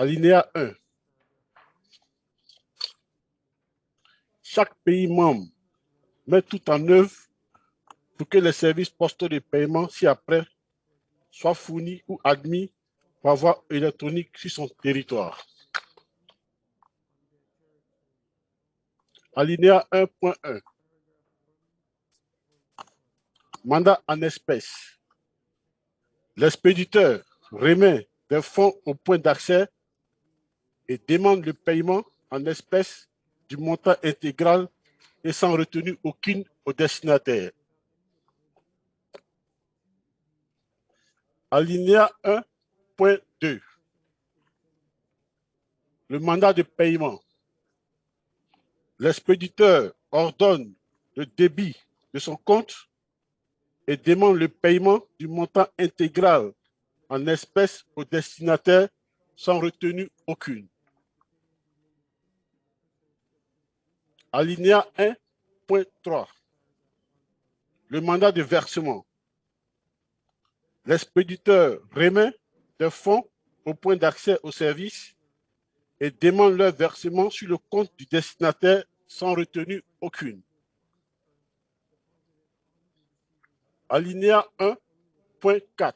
Alinéa 1. Chaque pays membre met tout en œuvre pour que les services postaux de paiement ci-après soient fournis ou admis par voie électronique sur son territoire. Alinéa 1.1. Mandat en espèces. L'expéditeur remet des fonds au point d'accès et demande le paiement en espèces du montant intégral et sans retenue aucune au destinataire. Alinéa 1.2. Le mandat de paiement. L'expéditeur ordonne le débit de son compte et demande le paiement du montant intégral en espèces au destinataire sans retenue aucune. Alinéa 1.3. Le mandat de versement. L'expéditeur remet des fonds au point d'accès au service et demande leur versement sur le compte du destinataire sans retenue aucune. Alinéa 1.4.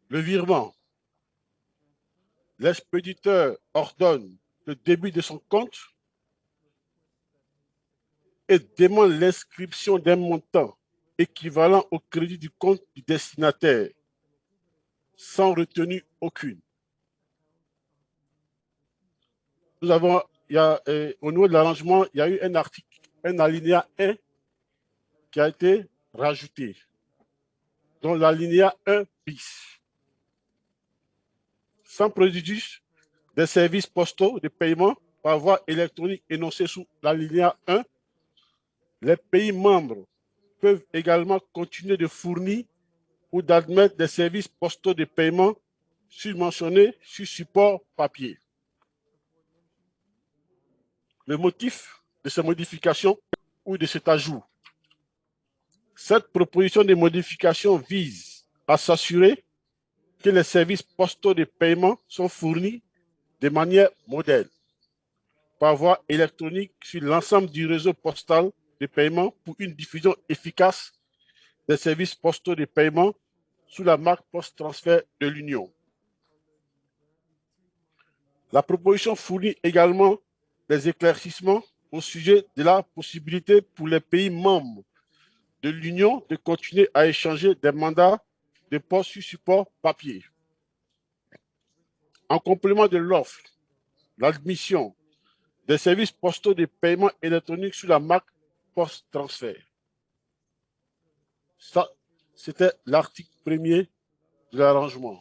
Le virement. L'expéditeur ordonne le débit de son compte et demande l'inscription d'un montant équivalent au crédit du compte du destinataire, sans retenue aucune. Nous avons, au niveau de l'arrangement, il y a eu un article, un alinéa 1 qui a été rajouté, dont l'alinéa 1 bis. Sans préjudice des services postaux de paiement par voie électronique énoncés sous l'alinéa 1, les pays membres peuvent également continuer de fournir ou d'admettre des services postaux de paiement subventionnés sur support papier. Le motif de ces modifications ou de cet ajout. Cette proposition de modification vise à s'assurer que les services postaux de paiement sont fournis de manière moderne, par voie électronique sur l'ensemble du réseau postal de paiement pour une diffusion efficace des services postaux de paiement sous la marque post-transfert de l'Union. La proposition fournit également des éclaircissements au sujet de la possibilité pour les pays membres de l'Union de continuer à échanger des mandats de poste sur support papier. En complément de l'offre, l'admission des services postaux de paiement électronique sous la marque post-transfert. Ça, c'était l'article 1er de l'arrangement.